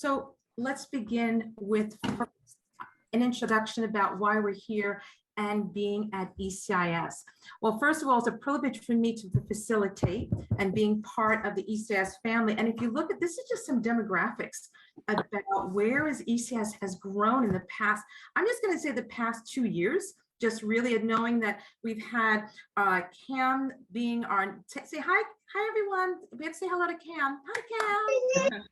So let's begin with an introduction about why we're here and being at ECIS. Well, first of all, it's a privilege for me to facilitate and being part of the ECIS family. And if you look at this, is just some demographics about where is ECIS has grown in the past. I'm just going to say the past 2 years, just really knowing that we've had Cam being our, say hi everyone. We have to say hello to Cam. Hi, Cam.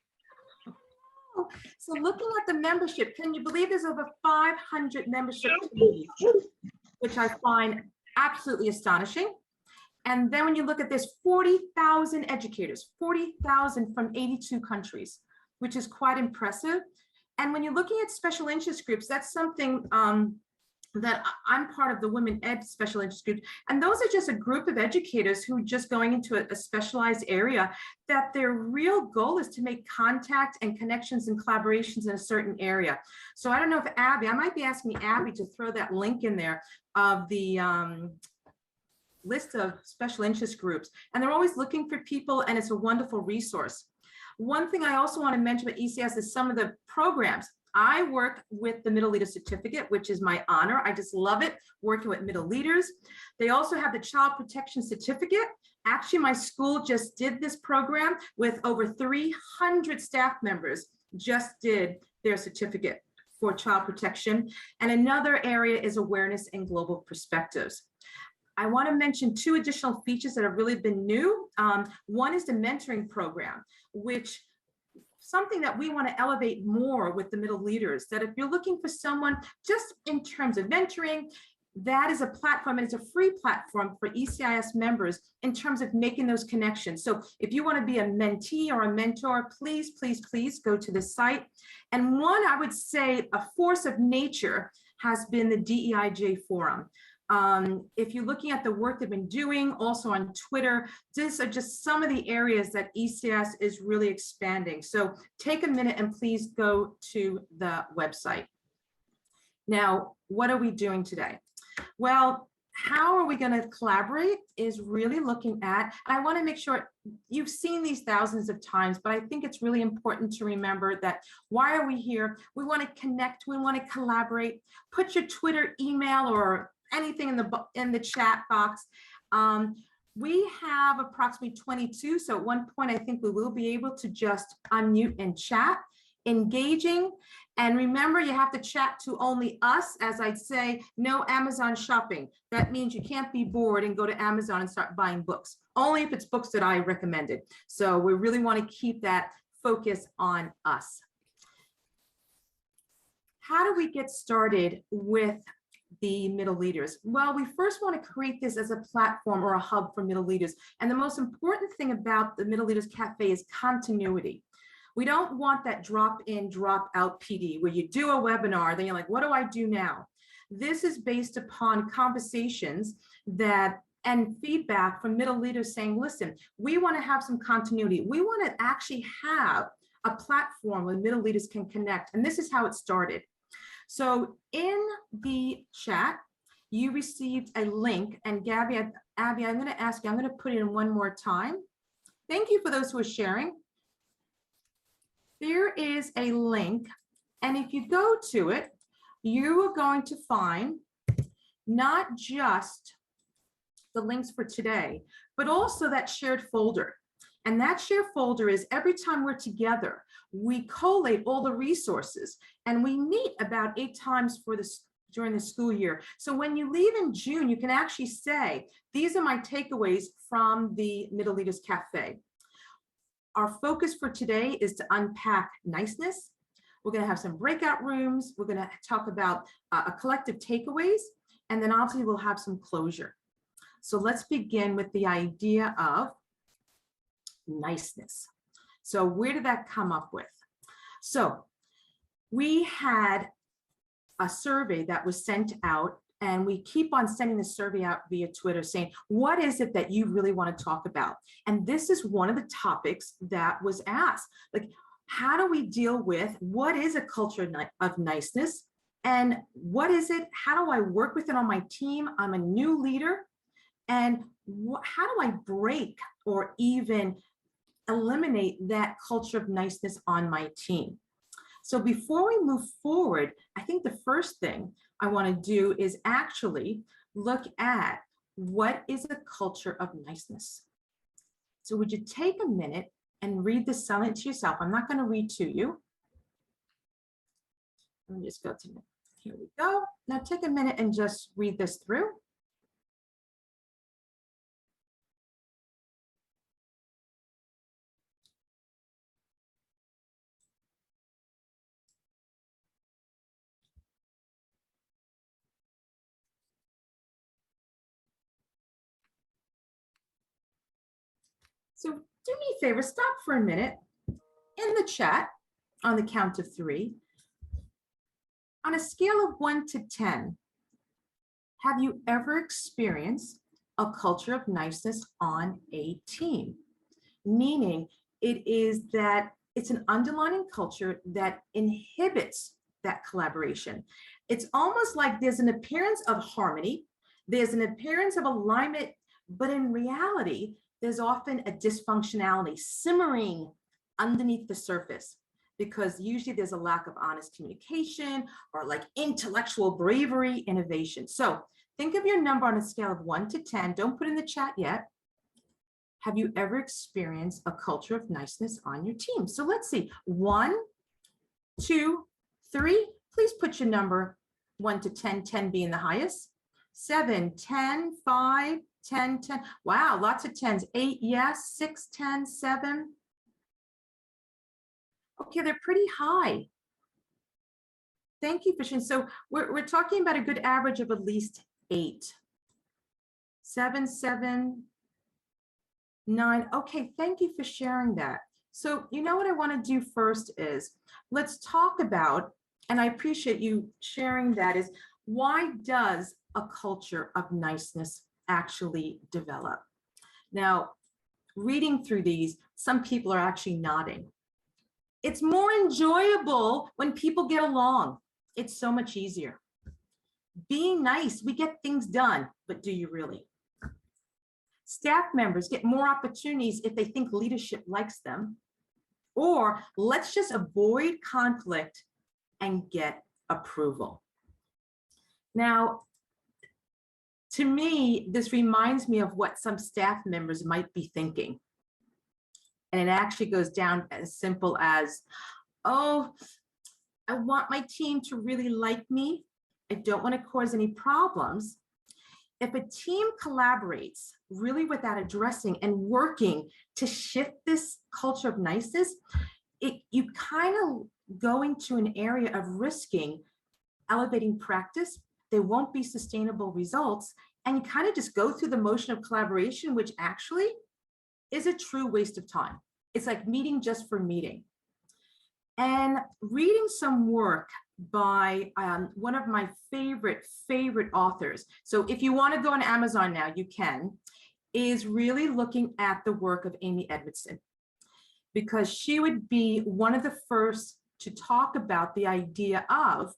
So looking at the membership, can you believe there's over 500 membership communities, which I find absolutely astonishing. And then when you look at this, 40,000 educators, 40,000 from 82 countries, which is quite impressive. And when you're looking at special interest groups, that's something that I'm part of the Women Ed Special Interest Group. And those are just a group of educators who are just going into a specialized area that their real goal is to make contact and connections and collaborations in a certain area. So I don't know if Abby, I might be asking Abby to throw that link in there of the list of special interest groups. And they're always looking for people, and it's a wonderful resource. One thing I also want to mention about ECIS is some of the programs. I work with the Middle Leader Certificate, which is my honor. I just love it, working with middle leaders. They also have the Child Protection Certificate. Actually, my school just did this program with over 300 staff members, just did their certificate for child protection. And another area is awareness and global perspectives. I want to mention 2 additional features that have really been new. One is the mentoring program, which something that we want to elevate more with the middle leaders, that if you're looking for someone just in terms of mentoring, that is a platform, and it's a free platform for ECIS members in terms of making those connections. So if you want to be a mentee or a mentor, please, please, please go to the site. And one, I would say, a force of nature has been the DEIJ Forum. If you're looking at the work they've been doing, also on Twitter, these are just some of the areas that ECIS is really expanding. So take a minute and please go to the website. Now, what are we doing today? Well, how are we going to collaborate is really looking at, and I want to make sure you've seen these thousands of times, but I think it's really important to remember that why are we here? We want to connect, we want to collaborate. Put your Twitter, email, or anything in the chat box. We have approximately 22, so at one point I think we will be able to just unmute and chat, engaging. And remember, you have to chat to only us. As I'd say, no Amazon shopping. That means you can't be bored and go to Amazon and start buying books, only if it's books that I recommended. So we really want to keep that focus on us. How do we get started with the middle leaders? Well, we first want to create this as a platform or a hub for middle leaders. And the most important thing about the Middle Leaders Cafe is continuity. We don't want that drop in, drop out PD where you do a webinar, then you're like, what do I do now? This is based upon conversations that and feedback from middle leaders saying, listen, we want to have some continuity. We want to actually have a platform where middle leaders can connect. And this is how it started. So in the chat, you received a link, and Abby, I'm going to ask you, I'm going to put it in one more time. Thank you for those who are sharing. There is a link, and if you go to it, you are going to find not just the links for today, but also that shared folder. And that shared folder is every time we're together, we collate all the resources, and we meet about 8 times during the school year. So when you leave in June, you can actually say, these are my takeaways from the Middle Leaders Cafe. Our focus for today is to unpack niceness. We're going to have some breakout rooms. We're going to talk about a collective takeaways, and then obviously we'll have some closure. So let's begin with the idea of niceness. So where did that come up with? So we had a survey that was sent out, and we keep on sending the survey out via Twitter saying, what is it that you really want to talk about? And this is one of the topics that was asked. Like, how do we deal with what is a culture of niceness? And what is it? How do I work with it on my team? I'm a new leader. And how do I break or even eliminate that culture of niceness on my team? So before we move forward, I think the first thing I want to do is actually look at what is a culture of niceness. So would you take a minute and read this silent to yourself? I'm not going to read to you. Let me just go to, here we go. Now take a minute and just read this through. So do me a favor, stop for a minute in the chat on the count of 3. On a scale of 1 to 10, have you ever experienced a culture of niceness on a team? Meaning it is that it's an underlying culture that inhibits that collaboration. It's almost like there's an appearance of harmony, there's an appearance of alignment, but in reality, there's often a dysfunctionality simmering underneath the surface, because usually there's a lack of honest communication or like intellectual bravery, innovation. So think of your number on a scale of 1 to 10. Don't put in the chat yet. Have you ever experienced a culture of niceness on your team? So let's see, 1, 2, 3. Please put your number 1 to 10, 10 being the highest. 7, 10, 5, 10, 10. Wow, lots of 10s. 8, yes. 6, 10, 7. Okay, they're pretty high. Thank you, Fishin. So we're talking about a good average of at least 8. 7, 7, 9. Okay, thank you for sharing that. So you know what I want to do first is let's talk about, and I appreciate you sharing that, is why does a culture of niceness actually develop? Now, reading through these, some people are actually nodding. It's more enjoyable when people get along. It's so much easier. Being nice, we get things done, but do you really? Staff members get more opportunities if they think leadership likes them. Or let's just avoid conflict and get approval. Now, to me, this reminds me of what some staff members might be thinking. And it actually goes down as simple as, oh, I want my team to really like me. I don't want to cause any problems. If a team collaborates really without addressing and working to shift this culture of niceness, you kind of go into an area of risking elevating practice. There won't be sustainable results. And you kind of just go through the motion of collaboration, which actually is a true waste of time. It's like meeting just for meeting. And reading some work by one of my favorite authors. So if you want to go on Amazon now, you can, is really looking at the work of Amy Edmondson, because she would be one of the first to talk about the idea of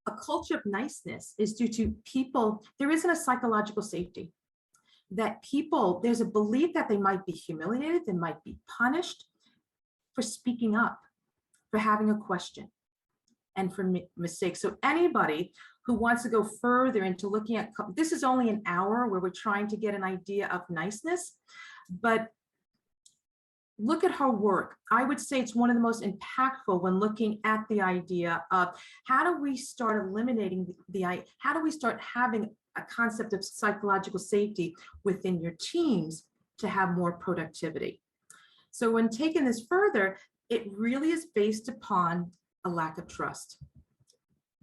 a culture of niceness is due to people, there isn't a psychological safety. That people, there's a belief that they might be humiliated, they might be punished for speaking up, for having a question, and for mistakes. So anybody who wants to go further into looking at, this is only an hour where we're trying to get an idea of niceness, but look at her work. I would say it's one of the most impactful when looking at the idea of how do we start eliminating how do we start having a concept of psychological safety within your teams to have more productivity. So when taking this further, it really is based upon a lack of trust,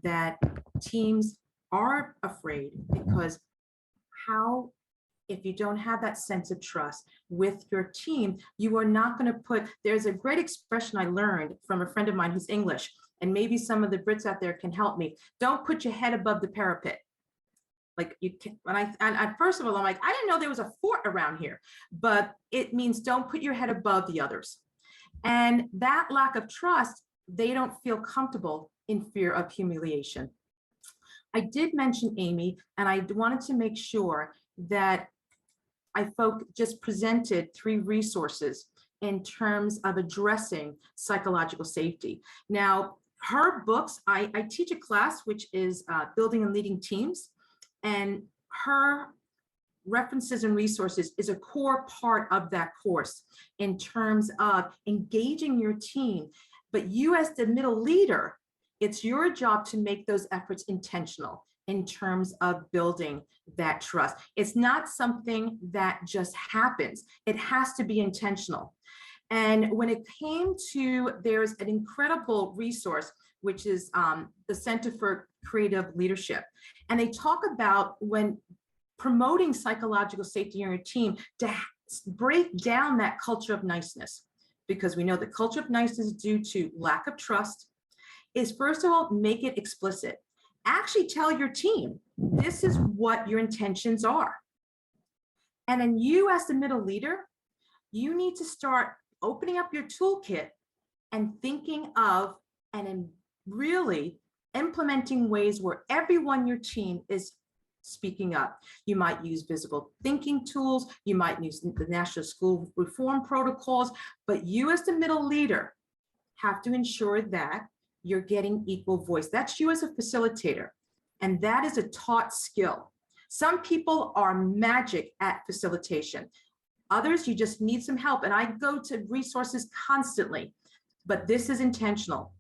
that teams are afraid, because if you don't have that sense of trust with your team, you are not going to put, there's a great expression I learned from a friend of mine who's English, and maybe some of the Brits out there can help me. Don't put your head above the parapet. Like you can, and first of all, I'm like, I didn't know there was a fort around here, but it means don't put your head above the others. And that lack of trust, they don't feel comfortable in fear of humiliation. I did mention Amy, and I wanted to make sure that I just presented 3 resources in terms of addressing psychological safety. Now, her books, I teach a class which is building and leading teams, and her references and resources is a core part of that course in terms of engaging your team. But you as the middle leader, it's your job to make those efforts intentional in terms of building that trust. It's not something that just happens. It has to be intentional. And when it came to, there's an incredible resource, which is the Center for Creative Leadership. And they talk about when promoting psychological safety in your team to break down that culture of niceness, because we know the culture of niceness due to lack of trust is, first of all, make it explicit. Actually tell your team, this is what your intentions are. And then you as the middle leader, you need to start opening up your toolkit and thinking of and really implementing ways where everyone in your team is speaking up. You might use visible thinking tools, you might use the National School Reform Protocols, but you as the middle leader have to ensure that you're getting equal voice. That's you as a facilitator, and that is a taught skill. Some people are magic at facilitation. Others, you just need some help, and I go to resources constantly, but this is intentional.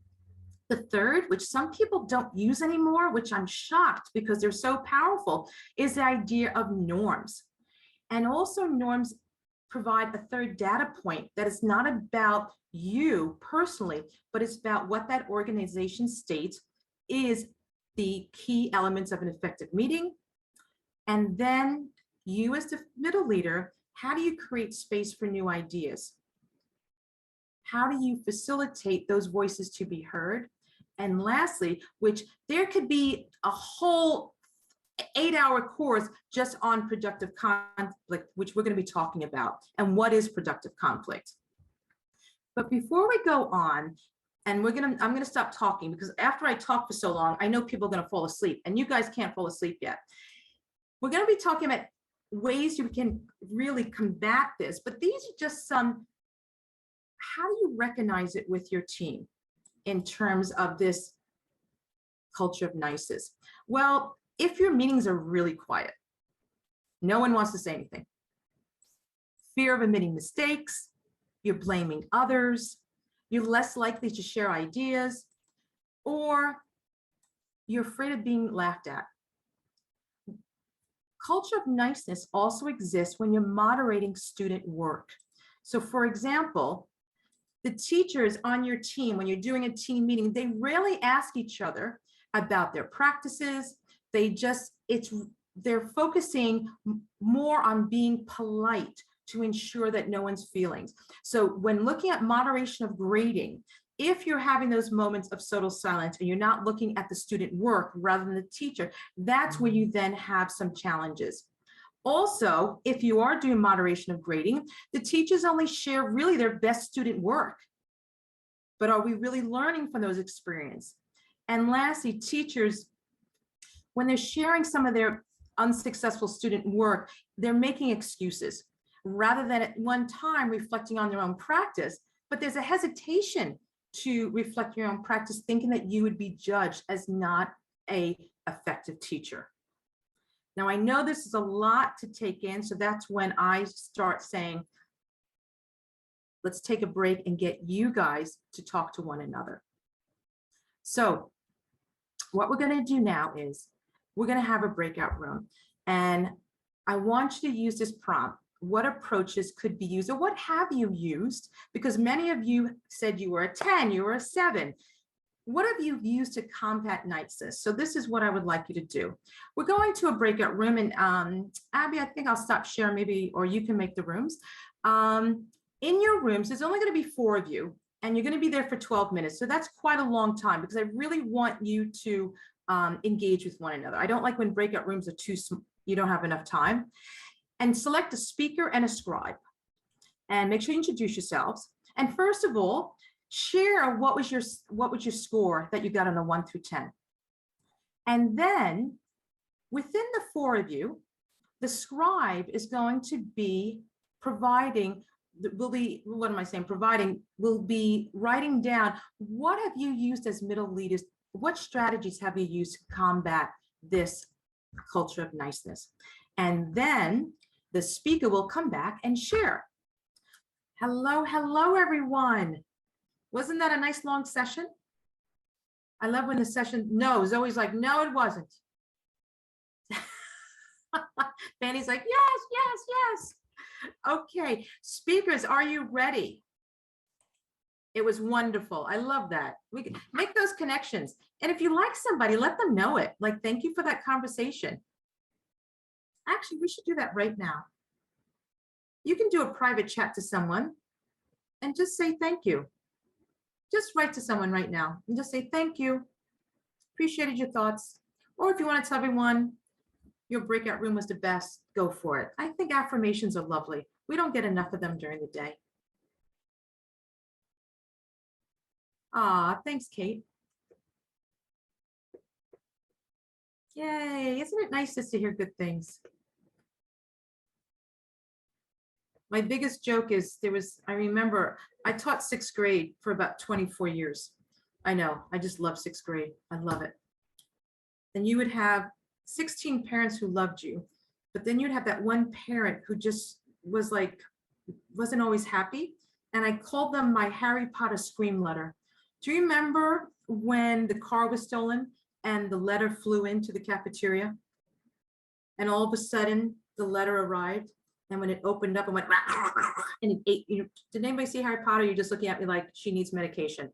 The third, which some people don't use anymore, which I'm shocked because they're so powerful, is the idea of norms. And also norms provide a third data point that is not about you personally, but it's about what that organization states is the key elements of an effective meeting. And then you as the middle leader, how do you create space for new ideas? How do you facilitate those voices to be heard? And lastly, which there could be a whole 8-hour course just on productive conflict, which we're going to be talking about, and what is productive conflict. But before we go on, and I'm going to stop talking, because after I talk for so long, I know people are going to fall asleep, and you guys can't fall asleep yet. We're going to be talking about ways you can really combat this, but these are just some, how do you recognize it with your team in terms of this culture of niceness? Well, if your meetings are really quiet, no one wants to say anything, fear of admitting mistakes, you're blaming others, you're less likely to share ideas, or you're afraid of being laughed at. Culture of niceness also exists when you're moderating student work. So for example, the teachers on your team, when you're doing a team meeting, they rarely ask each other about their practices. They're focusing more on being polite to ensure that no one's feelings. So when looking at moderation of grading, if you're having those moments of subtle silence and you're not looking at the student work rather than the teacher, that's where you then have some challenges. Also, if you are doing moderation of grading, the teachers only share really their best student work. But are we really learning from those experiences? And lastly, teachers, when they're sharing some of their unsuccessful student work, they're making excuses rather than at one time reflecting on their own practice. But there's a hesitation to reflect your own practice, thinking that you would be judged as not an effective teacher. Now, I know this is a lot to take in, so that's when I start saying, let's take a break and get you guys to talk to one another. So what we're going to do now is we're going to have a breakout room, and I want you to use this prompt. What approaches could be used, or what have you used? Because many of you said you were a 10, you were a 7. What have you used to combat niceness? So this is what I would like you to do. We're going to a breakout room, and Abby, I think I'll stop sharing maybe, or you can make the rooms. In your rooms, there's only going to be 4 of you, and you're going to be there for 12 minutes. So that's quite a long time, because I really want you to engage with one another. I don't like when breakout rooms are too small, you don't have enough time. And select a speaker and a scribe, and make sure you introduce yourselves. And first of all, share what was your score that you got on a 1 through 10. And then within the 4 of you, the scribe is going to be providing will be, what am I saying, providing, will be writing down, what have you used as middle leaders? What strategies have you used to combat this culture of niceness? And then the speaker will come back and share. Hello, everyone. Wasn't that a nice long session? I love when the session, no, Zoe's like, no, it wasn't. Fanny's like, yes. Okay, speakers, are you ready? It was wonderful. I love that. We can make those connections. And if you like somebody, let them know it. Like, thank you for that conversation. Actually, we should do that right now. You can do a private chat to someone and just say thank you. Just write to someone right now and just say thank you. Appreciated your thoughts. Or if you want to tell everyone your breakout room was the best, go for it. I think affirmations are lovely. We don't get enough of them during the day. Ah, thanks, Kate. Yay, isn't it nice just to hear good things? My biggest joke is I remember I taught 6th grade for about 24 years. I know, I just love 6th grade. I love it. And you would have 16 parents who loved you, but then you'd have that one parent who just was like, wasn't always happy. And I called them my Harry Potter scream letter. Do you remember when the car was stolen and the letter flew into the cafeteria? And all of a sudden the letter arrived. And when it opened up and went, and it ate, did anybody see Harry Potter? You're just looking at me like she needs medication.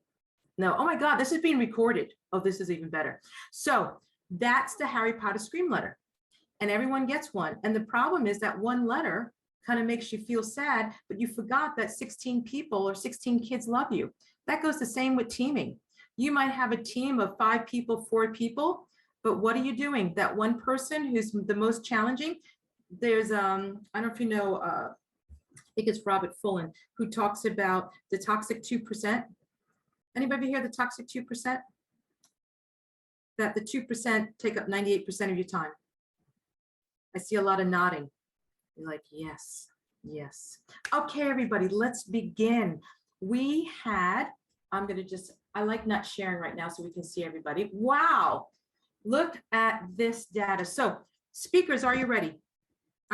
No, oh my God, this is being recorded. Oh, this is even better. So that's the Harry Potter scream letter. And everyone gets one. And the problem is that one letter kind of makes you feel sad, but you forgot that 16 people or 16 kids love you. That goes the same with teaming. You might have a team of 5 people, 4 people, but what are you doing? That one person who's the most challenging, there's, I don't know if you know, I think it's Robert Fullen, who talks about the toxic 2%. Anybody hear the toxic 2%? That the 2% take up 98% of your time. I see a lot of nodding. You're like, yes. Okay, everybody, let's begin. We had, I like not sharing right now so we can see everybody. Wow, look at this data. So speakers, are you ready?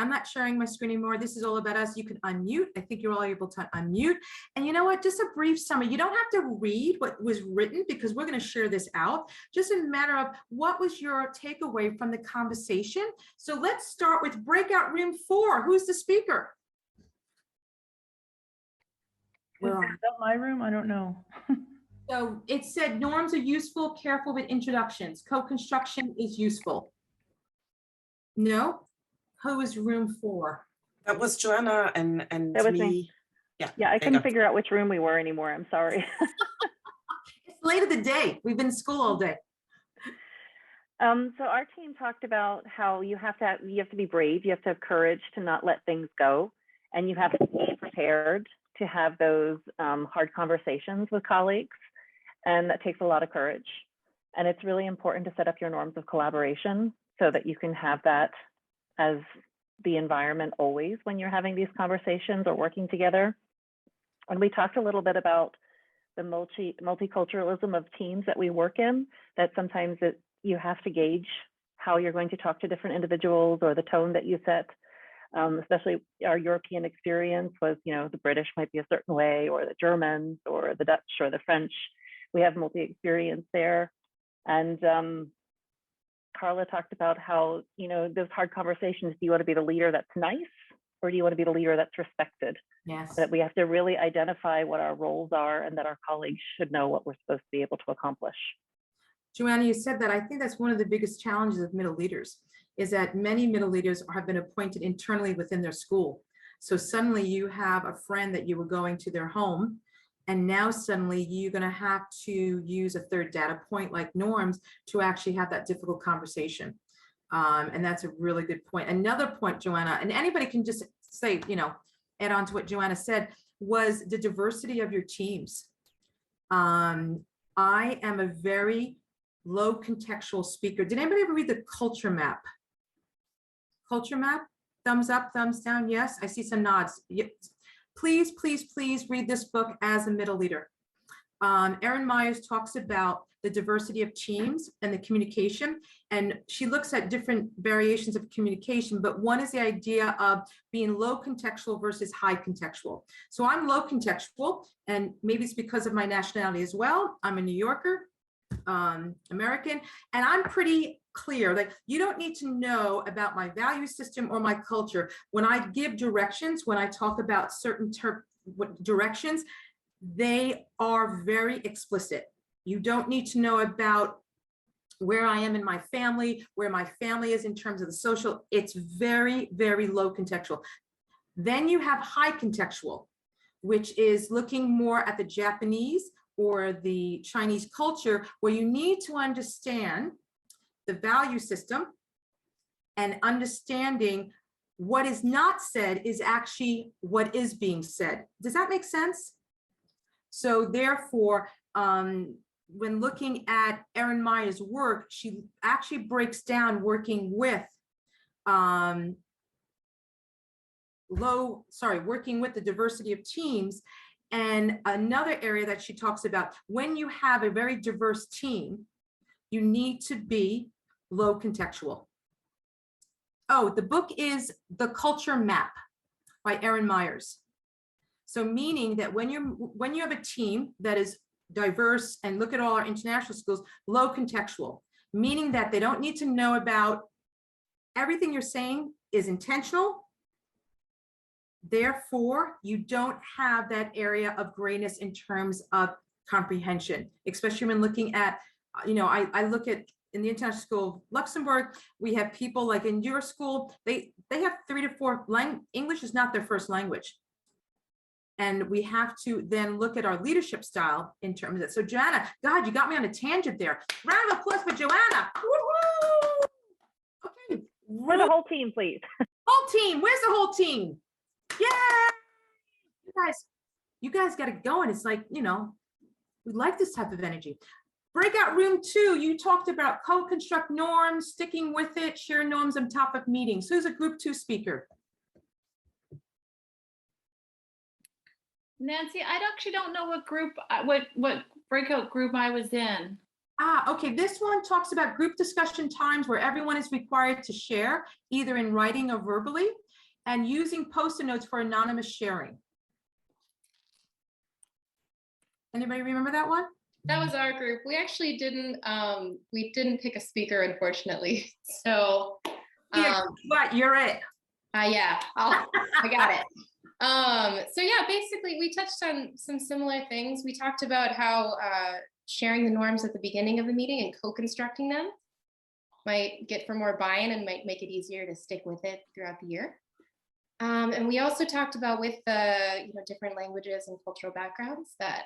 I'm not sharing my screen anymore. This is all about us. You can unmute. I think you're all able to unmute. And you know what? Just a brief summary. You don't have to read what was written because we're going to share this out. Just a matter of what was your takeaway from the conversation. So let's start with breakout room 4. Who's the speaker? Is that my room? I don't know. So it said norms are useful, careful with introductions. Co-construction is useful. No? Who is room 4? That was Joanna and That was me. Yeah, I couldn't figure out which room we were anymore. I'm sorry. It's late in the day. We've been in school all day. So our team talked about how you have to be brave. You have to have courage to not let things go, and you have to be prepared to have those hard conversations with colleagues, and that takes a lot of courage. And it's really important to set up your norms of collaboration so that you can have that as the environment always when you're having these conversations or working together. And we talked a little bit about the multiculturalism of teams that we work in, that sometimes you have to gauge how you're going to talk to different individuals or the tone that you set. Especially our European experience was, the British might be a certain way, or the Germans or the Dutch or the French. We have multi-experience there. And Carla talked about how, those hard conversations, do you want to be the leader that's nice, or do you want to be the leader that's respected? Yes. That we have to really identify what our roles are and that our colleagues should know what we're supposed to be able to accomplish. Joanna, you said that. I think that's one of the biggest challenges of middle leaders, is that many middle leaders have been appointed internally within their school. So suddenly you have a friend that you were going to their home, and now suddenly you're going to have to use a third data point like norms to actually have that difficult conversation. And that's a really good point. Another point, Joanna, and anybody can just say, add on to what Joanna said, was the diversity of your teams. I am a very low contextual speaker. Did anybody ever read the culture map? Culture map? Thumbs up, thumbs down. Yes, I see some nods. please, please, please read this book as a middle leader. Erin Myers talks about the diversity of teams and the communication, and she looks at different variations of communication, but one is the idea of being low contextual versus high contextual. So I'm low contextual, and maybe it's because of my nationality as well. I'm a New Yorker, American, and I'm pretty clear. Like, you don't need to know about my value system or my culture. When I give directions, when I talk about certain directions, they are very explicit. You don't need to know about where I am in my family, where my family is in terms of the social. It's very, very low contextual. Then you have high contextual, which is looking more at the Japanese or the Chinese culture, where you need to understand the value system and understanding what is not said is actually what is being said. Does that make sense? So therefore, when looking at Erin Myers' work, she actually breaks down working with working with the diversity of teams. And another area that she talks about, when you have a very diverse team, you need to be low contextual. Oh, the book is The Culture Map by Erin Myers. So meaning that when you have a team that is diverse, and look at all our international schools, low contextual, meaning that they don't need to know about everything you're saying is intentional. Therefore, you don't have that area of grayness in terms of comprehension, especially when looking at, I look at in the International School of Luxembourg, we have people like in your school, they have 3 to 4 English is not their first language. And we have to then look at our leadership style in terms of that. So Joanna, God, you got me on a tangent there. Round of applause for Joanna. Woo-hoo! Okay. For the whole team, please. Whole team, where's the whole team? Yeah, you guys got it going. It's like, we like this type of energy. Breakout room 2, you talked about co-construct norms, sticking with it, share norms on top of meetings. Who's a group 2 speaker? Nancy, I actually don't know what group, what breakout group I was in. Okay, this one talks about group discussion times where everyone is required to share, either in writing or verbally, and using Post-it notes for anonymous sharing. Anybody remember that one? That was our group. We actually didn't pick a speaker, unfortunately. So what, you're it. Yeah, I got it. So yeah, basically we touched on some similar things. We talked about how sharing the norms at the beginning of the meeting and co-constructing them might get for more buy-in and might make it easier to stick with it throughout the year. And we also talked about with the different languages and cultural backgrounds that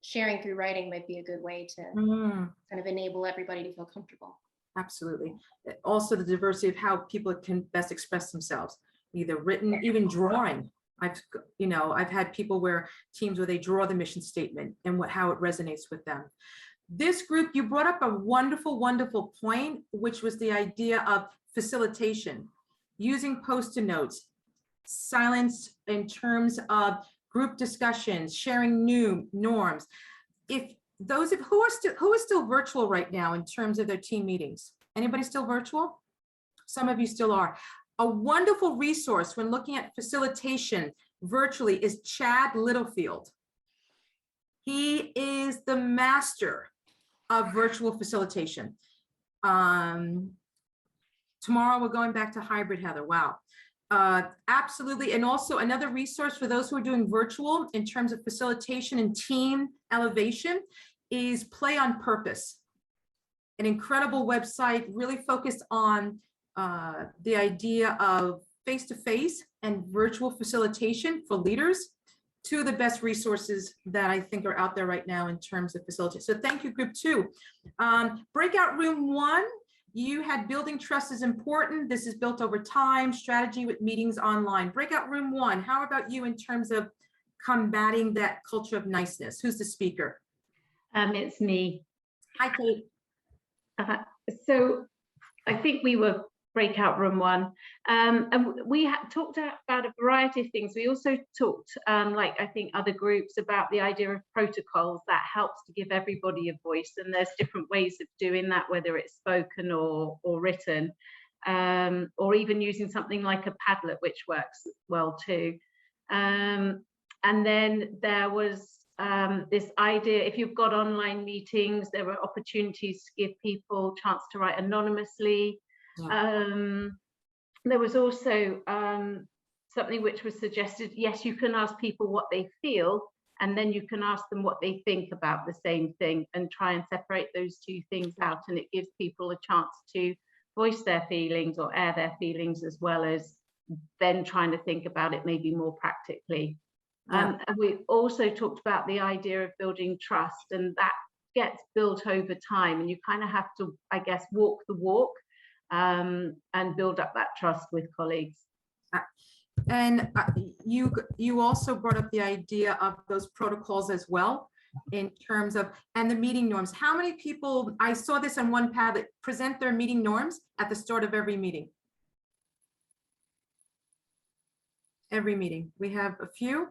sharing through writing might be a good way to kind of enable everybody to feel comfortable. Absolutely. Also the diversity of how people can best express themselves, either written, even drawing. I've had people teams where they draw the mission statement and how it resonates with them. This group, you brought up a wonderful, wonderful point, which was the idea of facilitation, using Post-it notes, silence in terms of group discussions, sharing new norms. If those of who is still virtual right now in terms of their team meetings? Anybody still virtual? Some of you still are. A wonderful resource when looking at facilitation virtually is Chad Littlefield. He is the master of virtual facilitation. Tomorrow we're going back to hybrid, Heather. Wow. Absolutely. And also another resource for those who are doing virtual in terms of facilitation and team elevation is Play on Purpose. An incredible website really focused on the idea of face-to-face and virtual facilitation for leaders. 2 of the best resources that I think are out there right now in terms of facilitation. So thank you, group 2. Breakout room 1, you had building trust is important. This is built over time, strategy with meetings online. Breakout room 1, how about you in terms of combating that culture of niceness? Who's the speaker? It's me. Hi, Kate. So I think we were breakout room 1. And we talked about a variety of things. We also talked, like I think other groups, about the idea of protocols that helps to give everybody a voice. And there's different ways of doing that, whether it's spoken or written, or even using something like a Padlet, which works well too. And then there was this idea, if you've got online meetings, there are opportunities to give people a chance to write anonymously. Yeah. There was also something which was suggested, yes, you can ask people what they feel, and then you can ask them what they think about the same thing, and try and separate those two things out, and it gives people a chance to voice their feelings or air their feelings, as well as then trying to think about it maybe more practically. And we also talked about the idea of building trust, and that gets built over time, and you kind of have to, I guess, walk the walk and build up that trust with colleagues. And you also brought up the idea of those protocols as well, in terms of, and the meeting norms. How many people, I saw this on one Padlet, present their meeting norms at the start of every meeting? Every meeting. We have a few.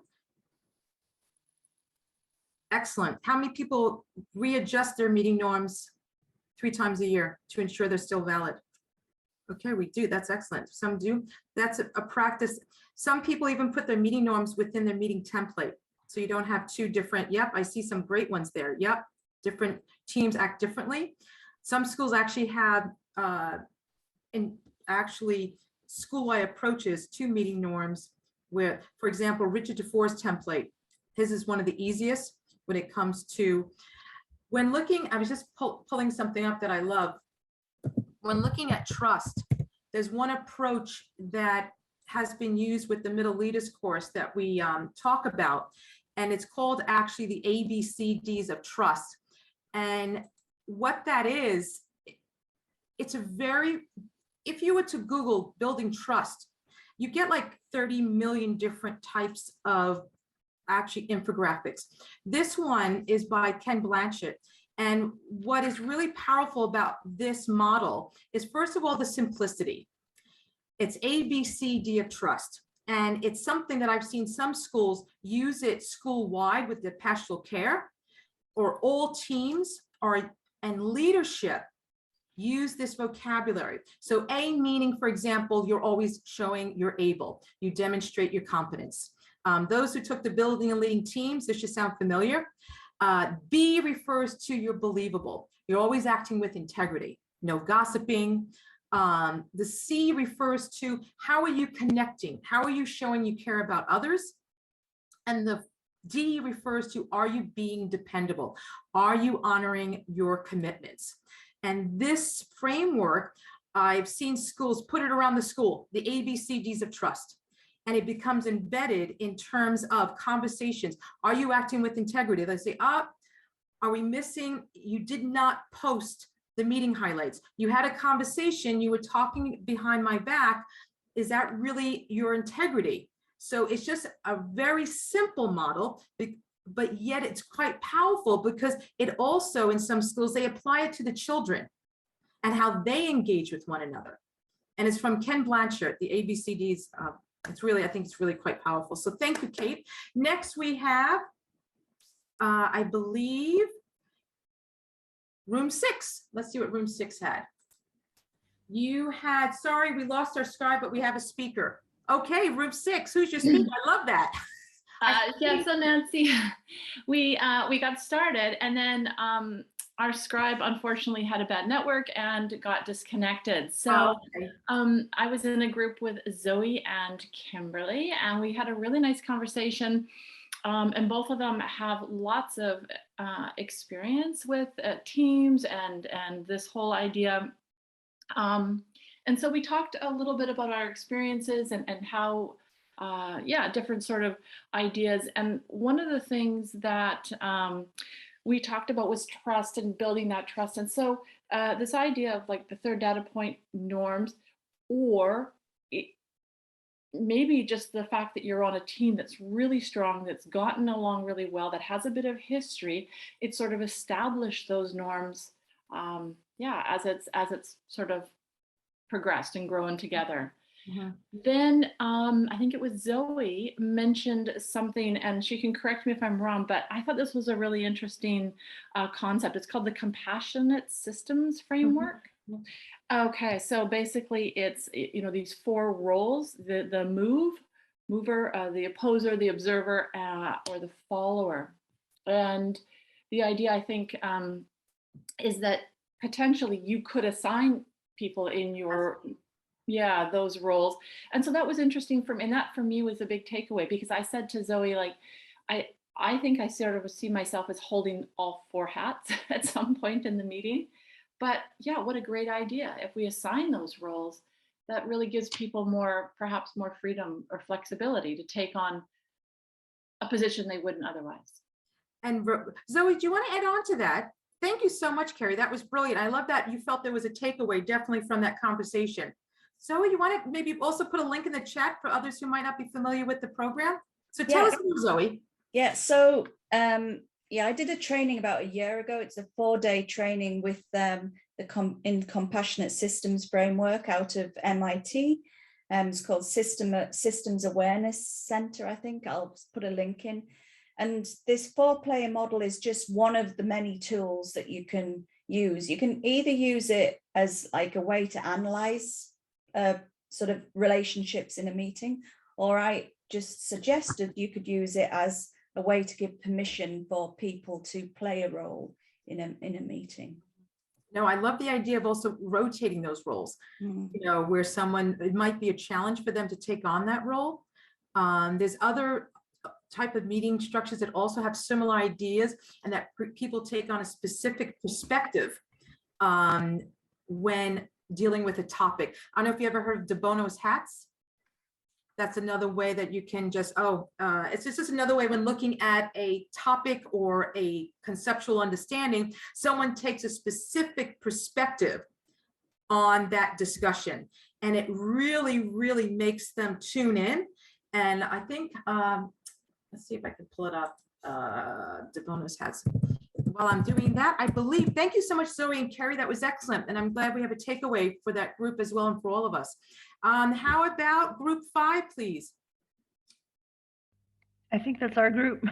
Excellent. How many people readjust their meeting norms 3 times a year to ensure they're still valid? Okay, we do. That's excellent. Some do. That's a practice. Some people even put their meeting norms within their meeting template, so you don't have 2 different. Yep, I see some great ones there. Yep, different teams act differently. Some schools actually have school-wide approaches to meeting norms, where, for example, Richard DeFore's template, his is one of the easiest when it comes to, when looking, I was just pulling something up that I love. When looking at trust, there's one approach that has been used with the middle leaders course that we talk about, and it's called actually the ABCDs of trust. And what that is, it's a very, if you were to Google building trust, you get like 30 million different types of actually infographics. This one is by Ken Blanchett. And what is really powerful about this model is, first of all, the simplicity. It's ABCD of trust. And it's something that I've seen some schools use it school-wide with the pastoral care, or all teams and leadership use this vocabulary. So A meaning, for example, you're always showing you're able. You demonstrate your competence. Those who took the building and leading teams, this should sound familiar. B refers to you're believable. You're always acting with integrity, no gossiping. The C refers to how are you connecting? How are you showing you care about others? And the D refers to, are you being dependable? Are you honoring your commitments? And this framework, I've seen schools put it around the school, the ABCDs of trust. And it becomes embedded in terms of conversations. Are you acting with integrity? They say, are we missing? You did not post the meeting highlights. You had a conversation, you were talking behind my back. Is that really your integrity? So it's just a very simple model, but yet it's quite powerful, because it also, in some schools, they apply it to the children and how they engage with one another. And it's from Ken Blanchard, the ABCDs. It's really, I think it's really quite powerful. So thank you, Kate. Next we have, I believe, room 6. Let's see what room 6 had. You had, sorry, we lost our scribe, but we have a speaker. Okay, room 6, who's your speaker? I love that. Yeah, so Nancy, we got started, and then our scribe unfortunately had a bad network and got disconnected. So I was in a group with Zoe and Kimberly, and we had a really nice conversation. And both of them have lots of experience with teams and this whole idea. And so we talked a little bit about our experiences and how, different sort of ideas. And one of the things that we talked about was trust and building that trust. And so this idea of like the third data point norms, or maybe just the fact that you're on a team that's really strong, that's gotten along really well, that has a bit of history, it sort of established those norms, as it's sort of progressed and grown together. Mhm. Then I think it was Zoe mentioned something, and she can correct me if I'm wrong, but I thought this was a really interesting concept. It's called the compassionate systems framework. Mhm. Okay, so basically it's, you know, these four roles, the mover, the opposer, the observer, or the follower. And the idea, I think, is that potentially you could assign people in your, yeah, those roles. And so that was interesting for me. And that for me was a big takeaway, because I said to Zoe, like, I think I sort of see myself as holding all four hats at some point in the meeting. But yeah, what a great idea. If we assign those roles, that really gives people more, perhaps more freedom or flexibility to take on a position they wouldn't otherwise. And Zoe, do you want to add on to that? Thank you so much, Carrie. That was brilliant. I love that you felt there was a takeaway definitely from that conversation. Zoe, you want to maybe also put a link in the chat for others who might not be familiar with the program? So tell us more, Zoe. Yeah, so yeah, I did a training about a year ago. It's a 4-day training with the compassionate systems framework out of MIT. It's called Systems Awareness Center, I think. I'll put a link in. And this 4-player model is just one of the many tools that you can use. You can either use it as like a way to analyze sort of relationships in a meeting, or I just suggested you could use it as a way to give permission for people to play a role in a meeting. No, I love the idea of also rotating those roles, you know, where someone, it might be a challenge for them to take on that role. There's other type of meeting structures that also have similar ideas, and that people take on a specific perspective when dealing with a topic. I don't know if you ever heard of de Bono's hats. That's another way that you can just, it's just another way when looking at a topic or a conceptual understanding, someone takes a specific perspective on that discussion, and it really, really makes them tune in. And I think, let's see if I can pull it up, de Bono's hats. While I'm doing that, I believe, thank you so much, Zoe and Carrie, that was excellent. And I'm glad we have a takeaway for that group as well and for all of us. How about group 5, please? I think that's our group.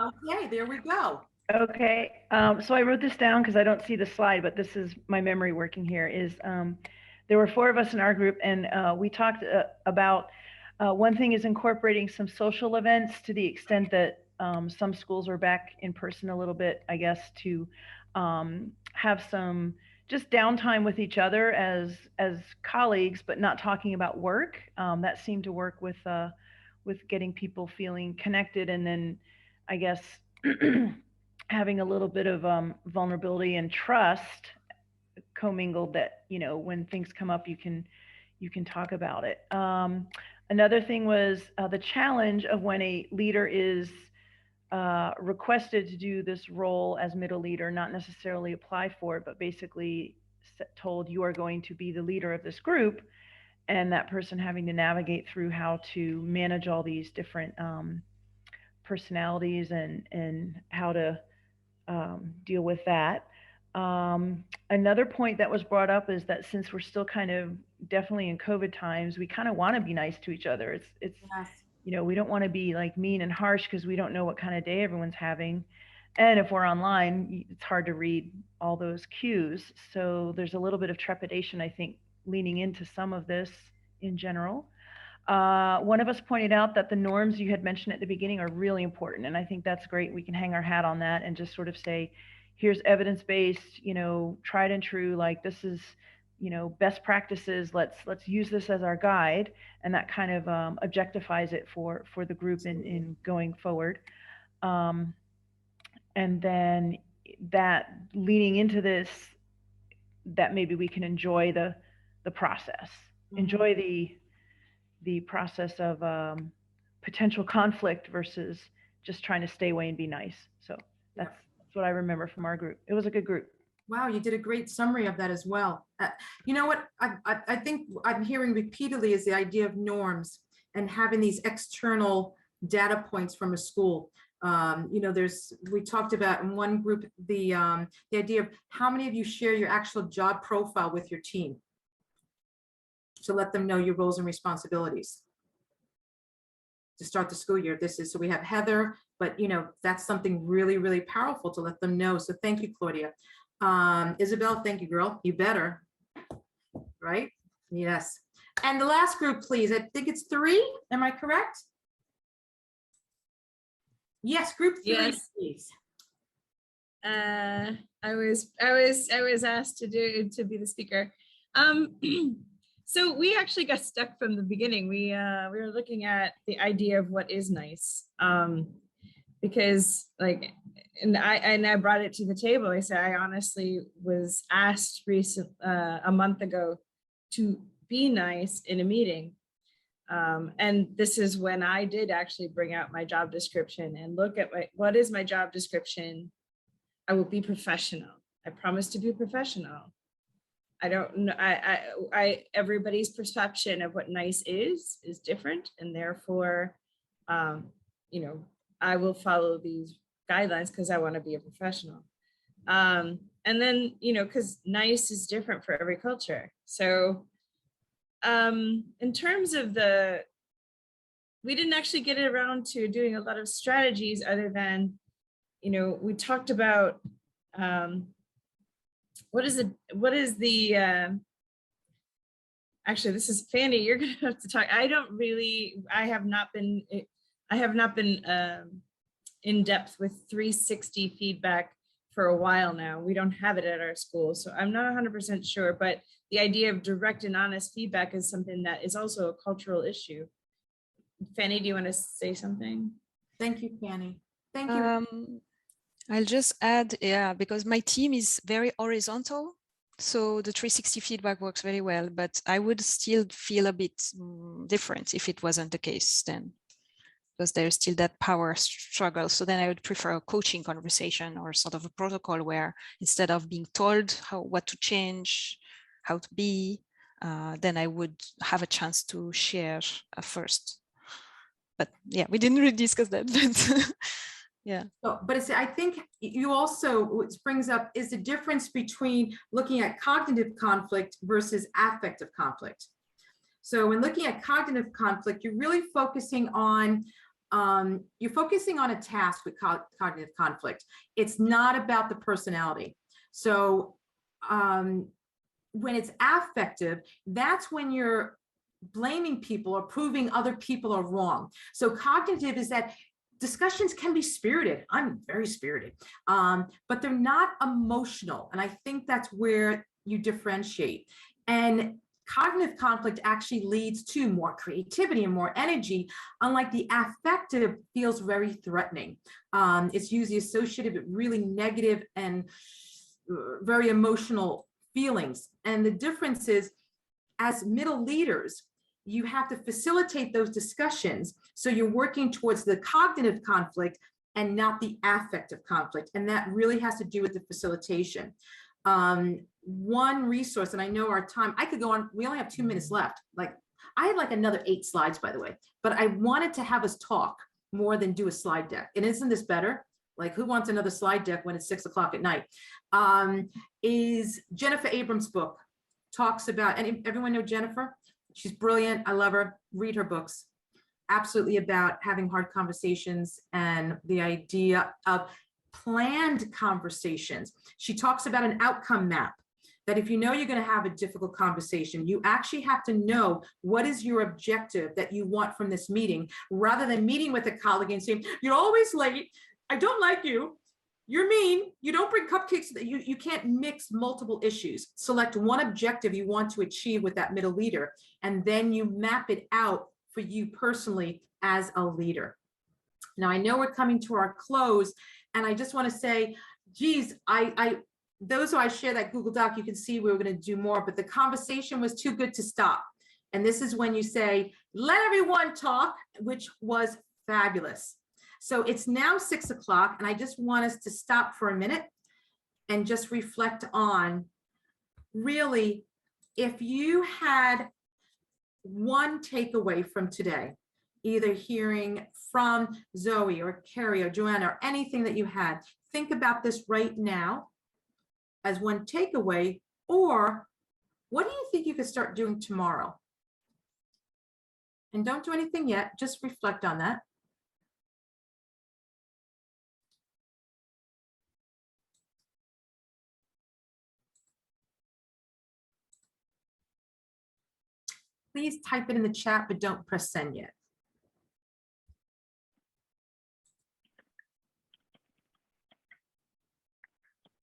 Okay, there we go. Okay, so I wrote this down because I don't see the slide, but this is my memory working here, is there were 4 of us in our group, and we talked about one thing is incorporating some social events to the extent that some schools are back in person a little bit, I guess, to have some just downtime with each other as colleagues, but not talking about work. That seemed to work with getting people feeling connected, and then I guess having a little bit of vulnerability and trust commingled, that, you know, when things come up, you can talk about it. Another thing was the challenge of when a leader is requested to do this role as middle leader, not necessarily apply for it, but basically told you are going to be the leader of this group, and that person having to navigate through how to manage all these different personalities and how to deal with that. Another point that was brought up is that since we're still kind of definitely in COVID times, we kind of want to be nice to each other. It's Yes. You know, we don't want to be like mean and harsh because we don't know what kind of day everyone's having. And if we're online, it's hard to read all those cues. So there's a little bit of trepidation, I think, leaning into some of this in general. One of us pointed out that the norms you had mentioned at the beginning are really important. And I think that's great. We can hang our hat on that and just sort of say, here's evidence-based, you know, tried and true, like this is, you know, best practices. Let's use this as our guide, and that kind of objectifies it for the group in going forward. And then that leaning into this, that maybe we can enjoy the process, enjoy the process of potential conflict versus just trying to stay away and be nice. So that's what I remember from our group. It was a good group. Wow, you did a great summary of that as well. You know what I think I'm hearing repeatedly is the idea of norms and having these external data points from a school. You know, we talked about in one group the idea of how many of you share your actual job profile with your team. to let them know your roles and responsibilities to start the school year. This is, so we have Heather, but you know, that's something really, really powerful to let them know. So thank you, Claudia. Isabel, thank you, girl. You better, right? Yes. And the last group, please. I think it's 3. Am I correct? Yes, group 3, Yes. please. I was asked to be the speaker. So we actually got stuck from the beginning. We were looking at the idea of what is nice, because like, and I brought it to the table. I said I honestly was asked a month ago to be nice in a meeting, and this is when I did actually bring out my job description and look at what is my job description. I will be professional. I promise to be professional. I don't know. Everybody's perception of what nice is different, and therefore, you know, I will follow these guidelines because I want to be a professional. And then, you know, because nice is different for every culture. So, in terms of we didn't actually get around to doing a lot of strategies other than, you know, we talked about actually, this is Fanny, you're gonna have to talk. I have not been in depth with 360 feedback for a while now. We don't have it at our school, so I'm not 100% sure, but the idea of direct and honest feedback is something that is also a cultural issue. Fanny, do you want to say something? Thank you, Fanny. Thank you. I'll just add, yeah, because my team is very horizontal. So the 360 feedback works very well, but I would still feel a bit different if it wasn't the case then, because there's still that power struggle. So then I would prefer a coaching conversation or sort of a protocol where instead of being told what to change, how to be, then I would have a chance to share first. But yeah, we didn't really discuss that, but yeah. So, but I think you also, what brings up is the difference between looking at cognitive conflict versus affective conflict. So when looking at cognitive conflict, you're really focusing on, a task with cognitive conflict. It's not about the personality. So when it's affective, that's when you're blaming people or proving other people are wrong. So cognitive is that discussions can be spirited. I'm very spirited, but they're not emotional. And I think that's where you differentiate. And cognitive conflict actually leads to more creativity and more energy, unlike the affective feels very threatening. It's usually associated with really negative and very emotional feelings. And the difference is, as middle leaders, you have to facilitate those discussions. So you're working towards the cognitive conflict and not the affective conflict. And that really has to do with the facilitation. One resource, and I know our time, I could go on, we only have 2 minutes left. Like I had like another 8 slides, by the way, but I wanted to have us talk more than do a slide deck. And isn't this better? Like who wants another slide deck when it's 6 o'clock at night? Is Jennifer Abrams' book talks about, and everyone know Jennifer? She's brilliant. I love her. Read her books. Absolutely about having hard conversations and the idea of planned conversations. She talks about an outcome map, that if you know you're going to have a difficult conversation, you actually have to know what is your objective that you want from this meeting, rather than meeting with a colleague and saying, you're always late. I don't like you. You're mean. You don't bring cupcakes. You can't mix multiple issues. Select one objective you want to achieve with that middle leader, and then you map it out for you personally as a leader. Now, I know we're coming to our close, and I just want to say, geez, those who I share that Google Doc, you can see we were going to do more, but the conversation was too good to stop. And this is when you say, let everyone talk, which was fabulous. So it's now 6 o'clock, and I just want us to stop for a minute and just reflect on, really, if you had one takeaway from today, either hearing from Zoe or Carrie or Joanna or anything that you had, think about this right now as one takeaway, or what do you think you could start doing tomorrow? And don't do anything yet, just reflect on that. Please type it in the chat, but don't press send yet.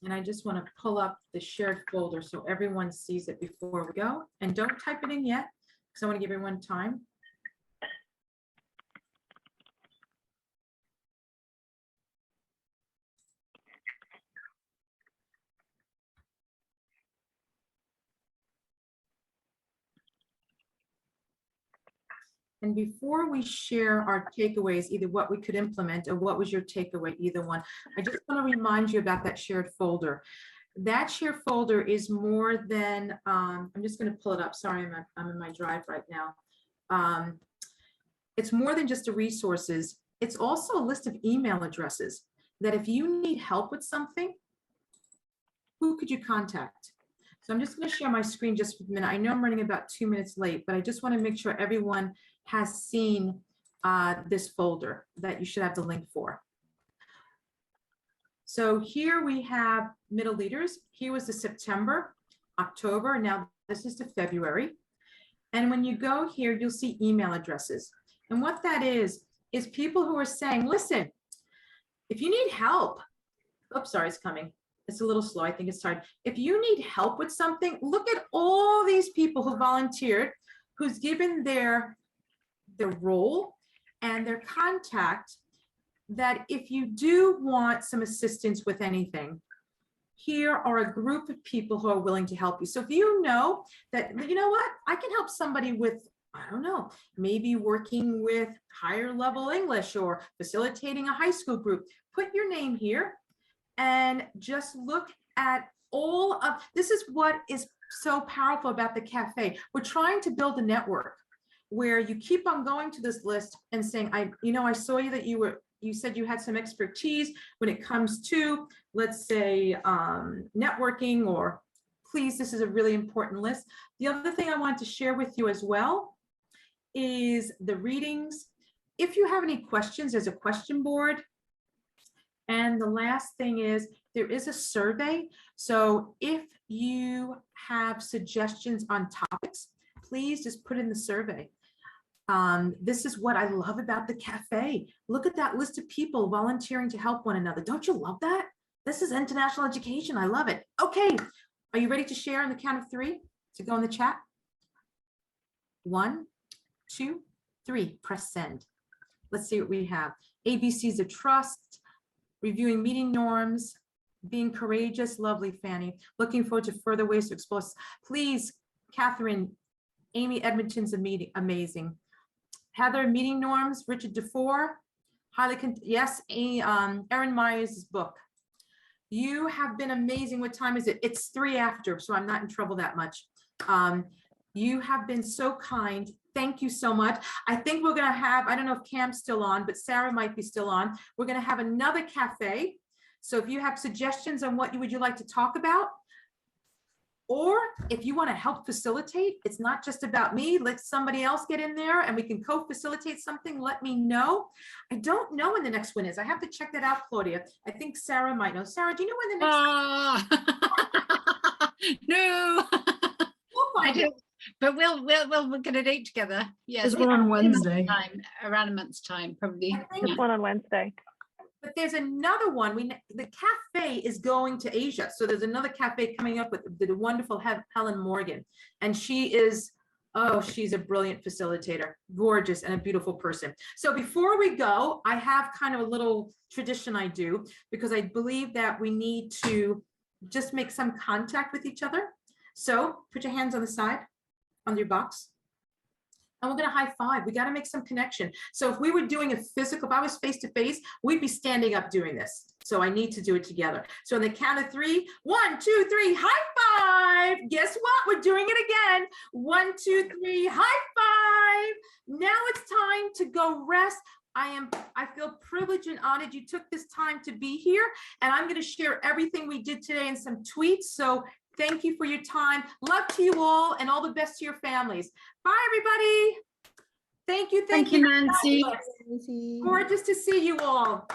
And I just want to pull up the shared folder so everyone sees it before we go. And don't type it in yet, because I want to give everyone time. And before we share our takeaways, either what we could implement or what was your takeaway, either one, I just want to remind you about that shared folder. That shared folder is more than, I'm just going to pull it up. Sorry, I'm in my drive right now. It's more than just the resources. It's also a list of email addresses that if you need help with something, who could you contact? So I'm just going to share my screen just for a minute. I know I'm running about 2 minutes late, but I just want to make sure everyone has seen this folder that you should have the link for. So here we have middle leaders. Here was the September, October. Now this is the February. And when you go here, you'll see email addresses. And what that is people who are saying, listen, if you need help, oops, sorry, it's coming. It's a little slow. I think it's hard. If you need help with something, look at all these people who volunteered, who's given their role and their contact, that if you do want some assistance with anything, here are a group of people who are willing to help you. So if you know that, you know what, I can help somebody with, I don't know, maybe working with higher level English or facilitating a high school group, put your name here and just look at all of, this is what is so powerful about the cafe. We're trying to build a network where you keep on going to this list and saying, I saw you that you said you had some expertise when it comes to, let's say, networking, or please, this is a really important list. The other thing I want to share with you as well is the readings. If you have any questions, there's a question board. And the last thing is there is a survey. So if you have suggestions on topics, please just put in the survey. This is what I love about the cafe. Look at that list of people volunteering to help one another. Don't you love that? This is international education. I love it. Okay, are you ready to share on the count of 3 to go in the chat? 1, 2, 3, press send. Let's see what we have. ABCs of trust, reviewing meeting norms, being courageous. Lovely, Fanny. Looking forward to further ways to explore. Please, Catherine, Amy Edmonton's amazing. Heather, meeting norms, Richard DeFore, yes, Erin Myers' book. You have been amazing. What time is it? It's 3 after, so I'm not in trouble that much. You have been so kind. Thank you so much. I think we're going to have, I don't know if Cam's still on, but Sarah might be still on. We're going to have another cafe. So if you have suggestions on what would you like to talk about, or if you want to help facilitate, it's not just about me. Let somebody else get in there and we can co-facilitate something. Let me know. I don't know when the next one is. I have to check that out, Claudia. I think Sarah might know. Sarah, do you know when the next? No. We'll I don't. But we'll get a date together. Yes. There's one on Wednesday. Around a month's time, probably. There's one on Wednesday. But there's another one. The cafe is going to Asia. So there's another cafe coming up with the wonderful Helen Morgan. And she is, oh, she's a brilliant facilitator, gorgeous and a beautiful person. So before we go, I have kind of a little tradition I do, because I believe that we need to just make some contact with each other. So put your hands on the side, on your box. And we're going to high five. We got to make some connection. So if we were doing a physical, if I was face to face, we'd be standing up doing this. So I need to do it together. So on the count of 3, 1, 2, 3, high five. Guess what? We're doing it again. 1, 2, 3, high five. Now it's time to go rest. I feel privileged and honored you took this time to be here. And I'm going to share everything we did today in some tweets. So thank you for your time. Love to you all and all the best to your families. Bye, everybody. Thank you. Thank you, Nancy. Gorgeous to see you all.